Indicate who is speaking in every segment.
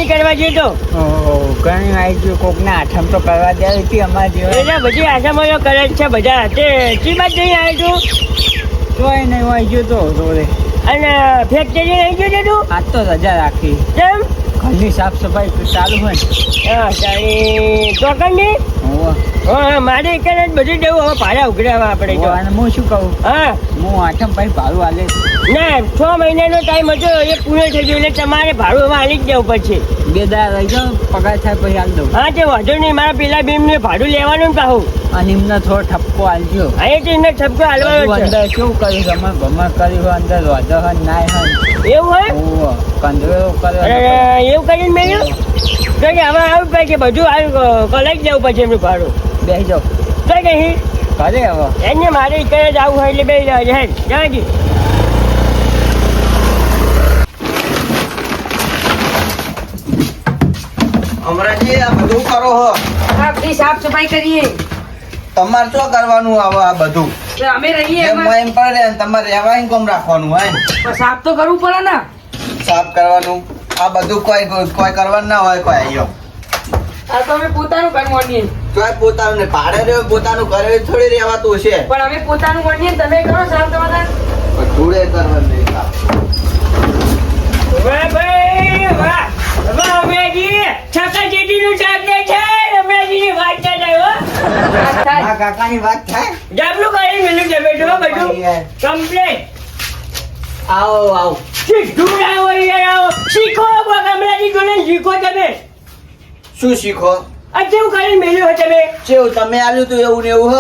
Speaker 1: કરવા જતો
Speaker 2: ઘણી આવી ગયું કોકના આઠમ તો કરવા દે હતી અમારી
Speaker 1: એટલે બધી આસામાં કરે જ છે બધા તે ચી બાદ જઈ આવી તું
Speaker 2: તોય નહીં આવી ગયો તો રોડે
Speaker 1: અને ફેક્ટરી આવી ગયો છે તું
Speaker 2: આજ તો રજા રાખી
Speaker 1: કેમ
Speaker 2: ઘરની સાફ સફાઈ ચાલુ હોય ને
Speaker 1: હા તારી ચોકનની હા મારે એક જ બધું જવું હવે ભાડા ઉઘરાવા આપણે તો
Speaker 2: અને હું શું કહું
Speaker 1: હા
Speaker 2: હું આઠમ ભાઈ ભાડું આલે
Speaker 1: ના 6 મહિનાનો ટાઈમ હતો એ પૂરો થઈ ગયો એટલે તમારે ભાડું હવે આલી જ જવું પડશે
Speaker 2: 2 દાડા રહી જાઓ પગાર થાય પછી હાલ દઉં
Speaker 1: હા તે વાંધો નહીં મારા પેલા બીમને ભાડું લેવાનું ને કહું
Speaker 2: અને એમને થોડો ઠપકો આલજો
Speaker 1: હા એ તો એમને ઠપકો હાલવાનો છે
Speaker 2: અંદર કેવું કર્યું ગમણ ભમણ કર્યું હોય અંદર વાંધો હોય નાય હોય
Speaker 1: એવું હોય
Speaker 2: કંદરો કર્યો
Speaker 1: એવું કરીને મેળ્યું તો કે હવે આવું કહે કે બધું કલાઈ જવું પછી એમનું ભાડું
Speaker 2: બેસી જાઓ
Speaker 1: તો કહી
Speaker 2: ઘરે હવે
Speaker 1: એને મારે કરે જ આવું હોય એટલે બે હેડ જાજી
Speaker 3: અમરાજી આ બધું કરો હો
Speaker 4: આપણી સાફ સફાઈ કરીએ
Speaker 3: તમારે શું કરવાનું આવે આ બધું
Speaker 4: તો અમે રહીએ
Speaker 3: એમ એમ પડે ને તમારે રહેવા કોમ રાખવાનું હોય ને
Speaker 4: પણ સાફ તો કરવું પડે ને
Speaker 3: સાફ કરવાનું આ બધું કોઈ કરવાનું ના હોય કોઈ આવ્યો
Speaker 4: આ તો અમે પોતાનું ઘર માનીએ
Speaker 3: કોઈ પોતાનું ને ભાડે રહ્યો પોતાનું ઘરે થોડી રહેવાતું છે
Speaker 4: પણ અમે પોતાનું માનીએ તમે કરો સાફ તમારા
Speaker 3: પણ ધૂળે કરવાનું નહીં કામ.
Speaker 1: વાહ ભાઈ વાહ વાહ રમેશજી છકા જેટીનું શાક દે છે રમેશજીની વાત થાય હો
Speaker 2: આ કાકાની વાત થાય
Speaker 1: જાબલું કરી મેલું જમે જો બધું કમ્પ્લીટ
Speaker 3: આવો આવો
Speaker 1: સીધું આવો યાર આવો શીખો ગમલાજી જોડે શીખો તમે
Speaker 3: શું શીખો
Speaker 1: આ કેવું કરીને મેલ્યું હોય તમે
Speaker 3: કેવું તમે આલ્યું તું એવું ને એવું હ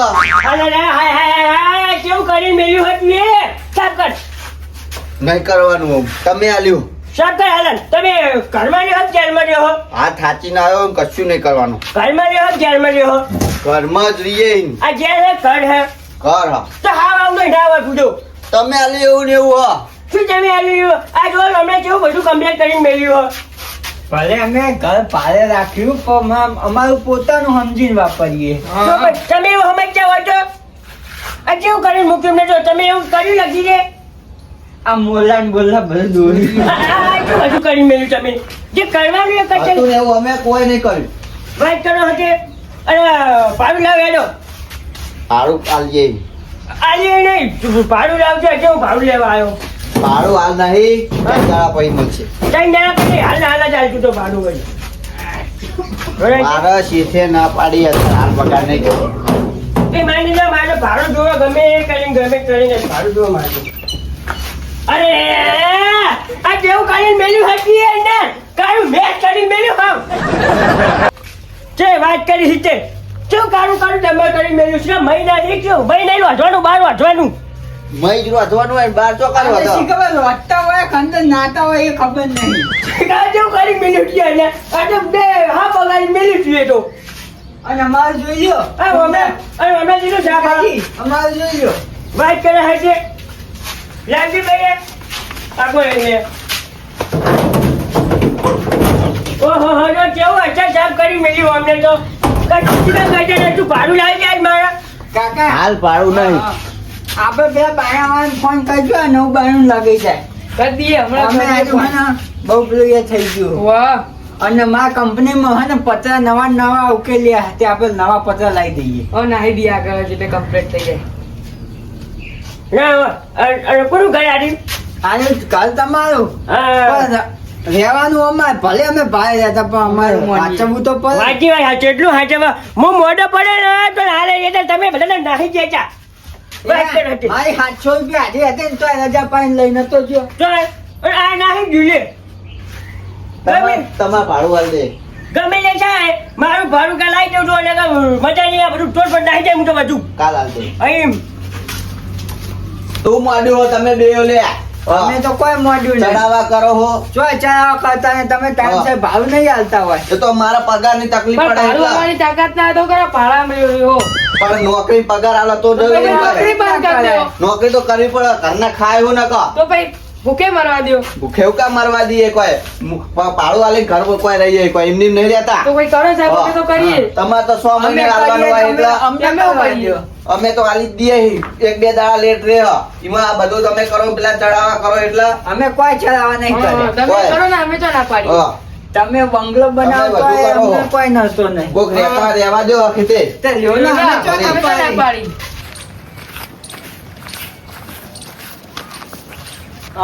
Speaker 1: અરે હાય હાય હાય કેવું કરીને મેલ્યું હોય તું એ સાફ કર
Speaker 3: નહીં કરવાનું તમે આલ્યું
Speaker 1: સાફ કર હાલન તમે ઘરમાં રહ્યો કે જેલમાં રહ્યો
Speaker 3: હાથ હાચી ના આવ્યો ને કશું નહીં કરવાનું
Speaker 1: ઘરમાં રહ્યો કે જેલમાં રહ્યો
Speaker 3: ઘરમાં જ રહીએ
Speaker 1: આ જેલ હે ઘર હે
Speaker 3: ઘર હા
Speaker 1: તો હાવ આવનો ના હોય પૂછો
Speaker 3: તમે આલ્યું એવું ને એવું હ
Speaker 1: શું તમે આલ્યું આ જો હમણાં કેવું બધું કમ્પ્લેટ કરીને મેલ્યું હો
Speaker 2: ભલે અમે ઘર ભાડે રાખ્યું પણ અમારું પોતાનું સમજીને વાપરીએ
Speaker 1: તો પછી તમે એવું સમજ્યા હોય તો આ કેવું કરીને મૂક્યું ને જો તમે એવું કર્યું લખી દે
Speaker 2: આ મોલા ને બોલા બધું દોરી
Speaker 1: આ શું બધું કરીને મેલ્યું તમે જે કરવાનું એ કરશે
Speaker 3: હતું ને એવું અમે કોઈ નહીં કર્યું
Speaker 1: વાત કરો હતે અને ભાડું લાવ હેડો
Speaker 3: ભાડું આલીએ
Speaker 1: આજે નહીં ભાડું લાવજો એટલે હું ભાડું લેવા આવ્યો
Speaker 3: ભાડું હાલ નહીં દાડા પછી મળશે
Speaker 1: કઈ ના પછી હાલ ચાલતું તો ભાડું વળી
Speaker 3: મારા શેઠે ના પાડી હતી હાલ પગાર નહીં કર્યો
Speaker 1: એ માની લો મારે ભાડું જોવા ગમે એ કરીને ભાડું જોવા માંગુ અરે આ જેવું કરીને મેલ્યું હતી ને કાળું મેચ કરીને મેલ્યું હાવ છે વાત કરી છે શું કાળું ડમ્બર કરીને મેલ્યું છે મહિના નહીં કેવું મહિના વાંચવાનું 12 વાંચવાનું
Speaker 3: મય જ રોધવાનું હોય ને બહાર તો કરવા દો
Speaker 2: ખબર વાંચતા હોય ખંડર નાતા હોય એ ખબર નહીં
Speaker 1: જેવું કરીને મેલ્યું છે ને આજે બે હા પગારી મેલ્યું છે તો
Speaker 2: અને અમારે જોઈ લો
Speaker 1: હમણાં દીધું છે
Speaker 2: અમારે જોઈ લો
Speaker 1: વાત કરે છે લાગી ભાઈ આગો એને ઓહો હો જો કેવું અચ્છા સાફ કરી મેલ્યું અમને તો તું ભાડું લાવી જાય મારા
Speaker 2: કાકા
Speaker 3: હાલ ભાડું નહીં
Speaker 2: આપણે બે બાયાવાળાને ફોન કરજો નવ બાયું લાગી જાય
Speaker 4: કરી દઈએ
Speaker 2: અમે
Speaker 4: હમણાં
Speaker 2: આજે હે ને બહુ પેલું એ થઈ ગયું
Speaker 4: વાહ
Speaker 2: અને મારા કંપનીમાં હે ને પતરા નવા ઉકેલ્યા તે આપણે નવા પતરા લાવી દઈએ
Speaker 4: ઓ નાહી દઈએ આગળ એટલે કમ્પ્લીટ થઈ જાય
Speaker 1: ના અને કોનું ઘર આડી
Speaker 2: આજે કાલ તમારું પણ રહેવાનું અમારે ભલે અમે ભાઈ રહેતા પણ અમારે વાંચવું તો પડે
Speaker 1: વાંચી વાત એટલું હાચવા હું મોઢો પડે ને તો હાલે એટલે તમે બધા નાહી જતા વાત કરે હતી
Speaker 2: મારી 700 રૂપિયા હાજરી હતી ને તો રજા પાઈને લઈને તો જો
Speaker 1: તો આ નાહી જુલે
Speaker 3: તમારે ભાડું હાલ દે
Speaker 1: ગમે તે થાય મારું ભાડું કાલ આવી જવું અને મજા નહીં આ બધું ટોટ પર નાહી જાય હું તો બધું
Speaker 3: કાલ હાલ દે
Speaker 1: એમ
Speaker 3: તું માંડ્યો હો તમે બે લે
Speaker 2: અમે તો કોઈ મોડ્યું નહીં
Speaker 3: ચડાવા કરો હો
Speaker 2: જો ચડાવવા કરતા ને તમે ટાઈમસર ભાવ નહીં હાલતા હોય
Speaker 3: એ તો મારા પગારની તકલીફ
Speaker 4: પણ
Speaker 3: પડે
Speaker 4: ભાડું
Speaker 3: એટલે.
Speaker 4: આવવાની તાકાત ના તો કરો ભાડા મેળવ્યો
Speaker 3: પણ નોકરી પગાર આલો તો
Speaker 4: તો
Speaker 3: જરૂરી
Speaker 4: પછી
Speaker 3: કરે.
Speaker 4: નોકરી બંધ કરી દો
Speaker 3: નોકરી તો કરવી પડે ઘરના ખાય એવું ન કહો
Speaker 4: તો ભાઈ ભૂખે મરવા દ્યો.
Speaker 3: ભૂખે એવું કામ મારવા દઈએ કોઈ પાડું આલી ઘર કોઈ રહી જાય કોઈ એમની નહીં રહેતા
Speaker 4: તો કોઈ કરો સાહેબ અમે તો કરીએ.
Speaker 3: તમારે તો 100 મહિને
Speaker 2: અમે
Speaker 3: લાવવાનું હોય
Speaker 2: કરીએ,
Speaker 3: એટલે
Speaker 2: અમને
Speaker 4: અમે
Speaker 2: કરવા
Speaker 4: કરીએ.
Speaker 2: દ્યો.
Speaker 3: અમે તો આલી જ દઈએ 1-2 દાડા લેટ રહે એમાં આ બધું તમે કરો પેલા ચડાવવા કરો એટલે
Speaker 2: અમે કોઈ ચલાવવા નહીં
Speaker 4: હા,
Speaker 2: કરે
Speaker 4: તમે
Speaker 3: કોઈ.
Speaker 4: કરો ને અમે તો ના પાડીએ.
Speaker 3: હા.
Speaker 2: તમે બંગલો બનાવતો
Speaker 3: બધું
Speaker 2: હોય,
Speaker 3: કરો.
Speaker 2: અમને કોઈ નડતો નહીં
Speaker 3: કોક રહેવા દો આખી
Speaker 2: તે લ્યો ને, અમે
Speaker 4: અમે
Speaker 2: ચો
Speaker 4: તો
Speaker 2: ના
Speaker 4: ના
Speaker 2: પાડી.
Speaker 4: પાડી.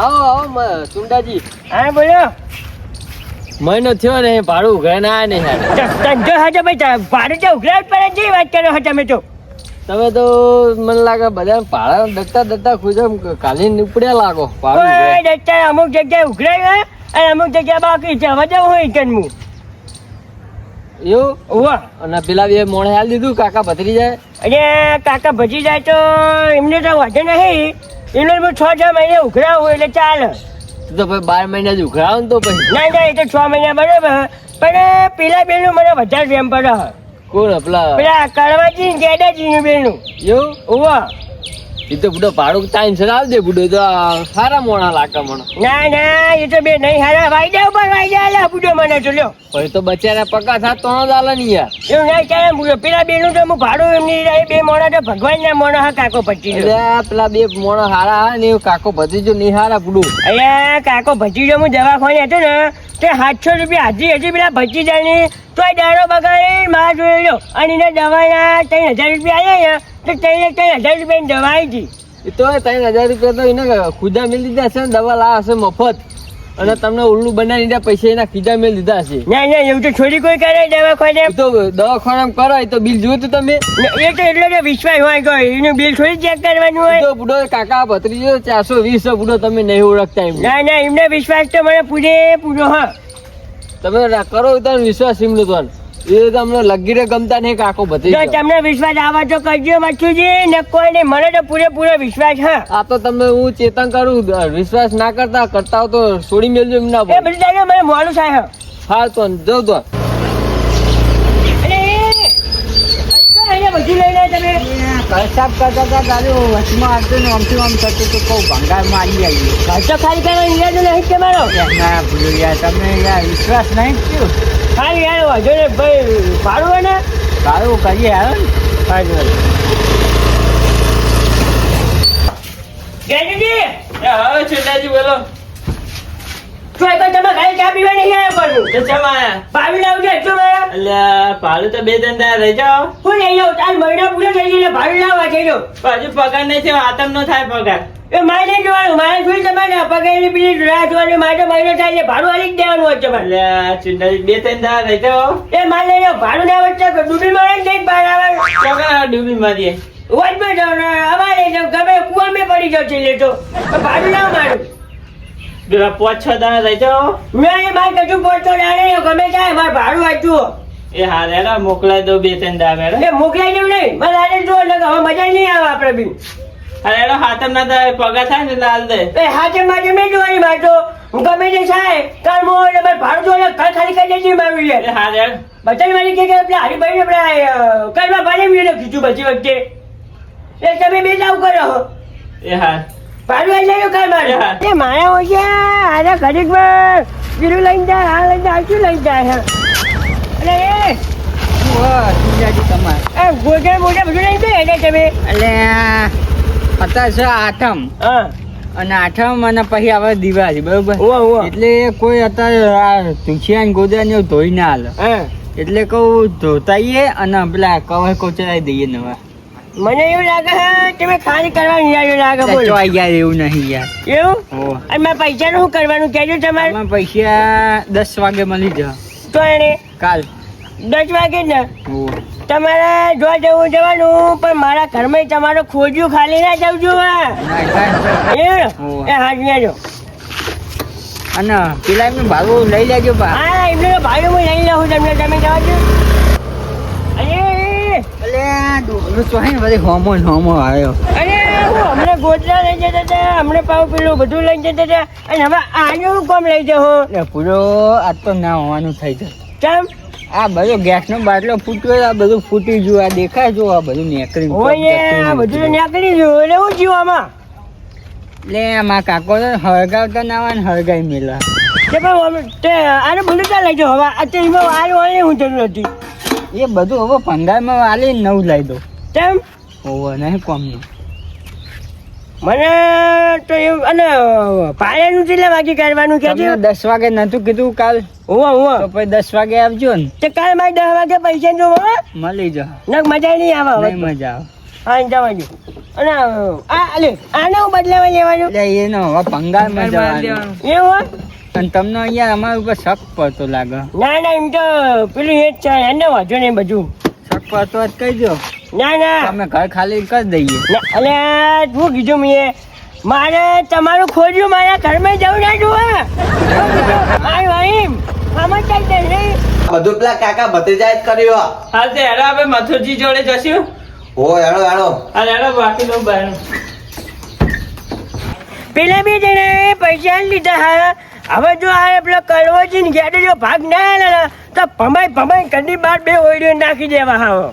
Speaker 5: આવો સુંડાજી
Speaker 1: હા બોલો
Speaker 5: મહિનો થયો ને ભાડું ઘરે ના આયા નહીં યાર.
Speaker 1: ધંધો હતો ભાઈ ભાડું તો ઉઘરાટ પડે છે વાત કરો છો તમે તો
Speaker 5: તમે તો મને લાગે બધા ભાડા દગતા દગતા ખુદમ કાલીને ઉપડ્યા લાગો ભાડું
Speaker 1: કોઈ
Speaker 5: ઘરે.
Speaker 1: દત્તા અમુક જગ્યાએ ઉઘરાય અને અમુક જગ્યાએ બાકી છે હવે જવું હોય કનમું
Speaker 5: એવું
Speaker 1: ઓવા
Speaker 5: અને પેલા બે મોણે હાલ દીધું કાકા ભત્રી જાય
Speaker 1: અને કાકા ભજી જાય તો એમને તો વાંધો નહીં એમને હું 6-6 મહિને ઉઘરાવું એટલે ચાલે
Speaker 5: તો ભાઈ 12 મહિના જ ઉઘરાવો ને તો પછી
Speaker 1: ના ના એ તો 6 મહિના બરાબર પણ પેલા બેનું મને વધારે પ્રેમ પડે
Speaker 5: કોણ પેલા
Speaker 1: પેલા કડવાજી ને ગેડાજી નું બેનું
Speaker 5: એવું
Speaker 1: ઓવા
Speaker 5: એ તો બુડો ભાડું ટાઈમ સર આવજે બુડો તો સારા મોણા લાગે મને
Speaker 1: ના ના એ તો બે નહીં હારા વાયદા ઉપર વાયદા આલા બુડો મને તો લ્યો
Speaker 5: પછી તો બચારા પક્કા થાત તો જ આલે નહીં યાર.
Speaker 1: એવું ના ચાલે બુડો પેલા બેનું તો હું ભાડું એમની એ બે મોણા તો ભગવાન ના મોણા હા કાકો ભજી
Speaker 5: એટલે આ પેલા બે મોણા હારા હા ને એવું કાકો ભત્રીજો નહીં હારા બુડું
Speaker 1: અહીંયા કાકો ભજીજો હું દવાખાને હતો ને તે 700 રૂપિયા હજી પેલા ભજીજાની તોય દાડો બગાડી માં જોઈ લો અને એને દવાના 3000 રૂપિયા આવ્યા ને તો 3000 રૂપિયાની દવા આવી હતી
Speaker 5: એ તો 3000 રૂપિયા તો એને ખુદા મેળ દીધા છે ને દવા લાવે છે મફત અને તમને ઉલ્લું બનાવી દીધા પૈસા એના ખીજા મેળ દીધા છે.
Speaker 1: ના ના એવું તો છોડી કોઈ કરે દવાખાને
Speaker 5: એ તો દવાખાનામાં કરાય તો બિલ જોયું તું તમે
Speaker 1: એ તો એટલો તો વિશ્વાસ હોય ગયો એનું બિલ થોડી ચેક કરવાનું
Speaker 5: એ
Speaker 1: હોય
Speaker 5: તો બુડો કાકા ભત્રીજો 420 બુડો તમે નહીં ઓળખતા એમ
Speaker 1: ના ના એમને વિશ્વાસ તો મને પૂરેપૂરો હા
Speaker 5: તમે કરો તો વિશ્વાસ એમનો તો એ તમને લગીરે ગમતા નહીં કાકો
Speaker 1: જો
Speaker 5: ભત્રીજો.
Speaker 1: તમને વિશ્વાસ આવે તો કરજો મચ્છુજી ને કોઈ નહીં મને તો પૂરેપૂરો વિશ્વાસ હા
Speaker 5: આ તો તમે હું ચેતન કરું વિશ્વાસ ના કરતા હો તો છોડી મેલજો એમના
Speaker 1: એ બધું લાગે મને મોડું થાય હા.
Speaker 5: હા તો જવું તો
Speaker 1: અરે અહીંયા બધું લઈને તમે
Speaker 2: કસાબ કરતા હતા તારું વચમાં આવતું ને આમથી આમ થતું તો કહું ભંગારમાં આવી આવીએ
Speaker 1: ખર્ચો ખાલી કરવા ઈરાદો નહીં તમારો
Speaker 2: ના ભૂલ્યો યાર તમે યાર વિશ્વાસ નહીં થયો
Speaker 1: ખાલી યાર વાંધો ને ભાઈ ભાડું હોય ને
Speaker 2: સારું કરીએ હાલો
Speaker 1: ગેંજીજી
Speaker 5: હવે છેલ્લાજી બોલો
Speaker 1: તો એક તમે ખાલી ચા પીવા નહીં આવ્યા પડું
Speaker 5: તો ચમાયા
Speaker 1: ભાડું લાવજો એટલું મારા
Speaker 5: એટલે ભાડું તો 2 ધંધા રહી જાઓ
Speaker 1: હું લઈ જાઉં તાર મહિના પૂરો થઈ ગયો એટલે ભાડું લાવવા થઈ ગયો
Speaker 5: હજુ પગાર નહીં થયો આતમ નો થાય પગાર
Speaker 1: એ મારે નહીં જોવાનું મારે જોઈ તમારે પગારની પેલી રાહ જોવાની મારે તો મહિનો થાય એટલે ભાડું આલી જ દેવાનું હોય તમારે
Speaker 5: એટલે ચિંતાજી 2 ધંધા રહી જાઓ
Speaker 1: એ મારે લઈ જાઓ ભાડું ના વચ્ચે ડૂબી મારે નહીં બહાર આવે
Speaker 5: પગાર ડૂબી મારીએ
Speaker 1: વચમાં જાઓ ને અમારે જાઓ ગમે કુવામાં પડી જાવ છે લેતો ભાડું લાવ મારું
Speaker 5: 5-6 દાણા રહી જાઓ
Speaker 1: મેં એ મારે કશું પહોંચતો જાણે ગમે જાય મારે ભાડું વાંચવું
Speaker 5: એ હારે હેલો મોકલાઈ દો 2 ધંધા મેળો
Speaker 1: એ મોકલાઈ દેવું નહીં મારે આજે જો એટલે હવે મજા નહીં આવે આપણે બી
Speaker 5: અરે હેલો હાથમ ના થાય પગાર થાય ને એટલે હાલ દે
Speaker 1: એ હાથે માથે મેં જોવાની મારતો હું ગમે તે થાય કાલ મોં મારે ભાડું જો ઘર ખાલી કરી દેજે મારું યાર
Speaker 5: એ હારે હેલો
Speaker 1: બચાવી મારી કે પેલા હરીભાઈ આપણા કરવા ભાડે મેં કીધું બચી વખતે એ તમે બે જાવ કરો
Speaker 5: એ હાર
Speaker 1: ભાડું આવી જાય કાલ મારે એ મારા હોય આરે ઘડીકમાં પીરું લઈને જાય આ લઈને જાય શું લઈને જાય અરે એ
Speaker 2: તમારે
Speaker 1: એ ગોજર મોજા બધું લઈને જાય એટલે તમે
Speaker 2: એટલે અત્યારે છે આઠમ
Speaker 1: હા
Speaker 2: અને આઠમ અને પછી આવે દિવાળી બરોબર
Speaker 1: ઉવા ઉવા
Speaker 2: એટલે કોઈ અત્યારે આ તુલસિયા ને ગોદરા ને એવું ધોઈ ના હાલે
Speaker 1: હા
Speaker 2: એટલે કહું ધોતાઈએ અને પેલા કવર કોચરાઈ દઈએ નવા
Speaker 1: મને એવું લાગે છે તમે ખાલી કરવાનું યાર લાગે બોલો
Speaker 2: ચોઈ યાર એવું નહીં યાર
Speaker 1: એવું
Speaker 2: હો
Speaker 1: અને મારા પૈસાનું શું કરવાનું કહેજો તમારે
Speaker 2: આમાં પૈસા 10 વાગે મળી જા
Speaker 1: તો એને
Speaker 2: કાલ
Speaker 1: 10 વાગે જ ને
Speaker 2: હો
Speaker 1: તમારે જો જવું જવાનું પણ મારા ઘરમાં તમારો ખોજ્યું ખાલી ના જાવ જો
Speaker 2: ના કાલ
Speaker 1: એ હાજર જો
Speaker 2: અને પેલા એમને ભાડું લઈ લેજો બા
Speaker 1: હા એમને તો ભાડું હું લઈ લઉં તમને તમે જવા દો અરે
Speaker 2: એટલે ડોલો તો હે ને બધી હોમો આવ્યો
Speaker 1: અરે હું હમણાં ગોદરા લઈ જતા હતા હમણાં પાવ પેલું બધું લઈ જતા હતા અને હવે આનું કોમ લઈ જાઓ
Speaker 2: એટલે પૂરો આજ તો ના હોવાનું થઈ જશે
Speaker 1: કેમ
Speaker 2: આ બધો ગેસનો બાટલો ફૂટ્યો આ બધું ફૂટી ગયું આ દેખાય જો આ બધું નીકળી
Speaker 1: હોય આ બધું તો નીકળી ગયું એટલે હું જીવ આમાં
Speaker 2: લે માં કાકો તો હળગાવતા ના આવે ને હળગાઈ મેલા
Speaker 1: તે પણ તે આને બધું ક્યાં લઈ જાઓ હવે અત્યારે એમાં આને વાળની હું જરૂર હતી
Speaker 2: એ બધું હવે ભંગારમાં આલી નવું લાવી દો
Speaker 1: કેમ
Speaker 2: ઓવો નહીં કોમનું
Speaker 1: મને તો એવું અને પાયાનું કેટલા વાગે કાઢવાનું કે
Speaker 2: તમને 10 વાગે નતું કીધું કાલ
Speaker 1: હુવા
Speaker 2: તો
Speaker 1: હુવા
Speaker 2: પછી 10 વાગે આવજો ને
Speaker 1: તે કાલ મારે 10 વાગે પૈસા જો
Speaker 2: મળી જા
Speaker 1: નક મજા નહીં આવે
Speaker 2: નહીં
Speaker 1: હવે
Speaker 2: મજા આવે
Speaker 1: હા જવા દો અને આને હું બદલાવા લેવાનું
Speaker 2: એટલે એનો હવે ભંગારમાં જવાનું
Speaker 1: એવું હોય
Speaker 2: અને તમને અહીંયા અમારા ઉપર શક પડતો લાગે
Speaker 1: ના ના એમ તો પેલું એ જ છે એને વાંધો નહીં બધું
Speaker 2: શક પડતો જ કહી દો
Speaker 1: ના ના
Speaker 2: અમે ઘર ખાલી કરી દઈએ
Speaker 1: અલે શું કીધું મેં મારે તમારું ખોજ્યું મારા ઘરમાં જવું ના જોવા આય ભાઈ આમાં ચાલતે નહીં
Speaker 3: બધું પેલા કાકા ભત્રીજાએ જ કર્યું
Speaker 5: હાલ તે હેડો આપણે મથુરજી જોડે જશું
Speaker 3: હો હેડો હેડો
Speaker 5: હાલ હેડો બાકી લો બહાર
Speaker 1: પેલા બે જણાએ પૈસા લીધા હા હવે જો આ પેલો કડવો છે ને ગેડે જો ભાગ ના આલે ને તો ભમાઈ કરી બાર બે ઓઈડીઓ નાખી દેવા હા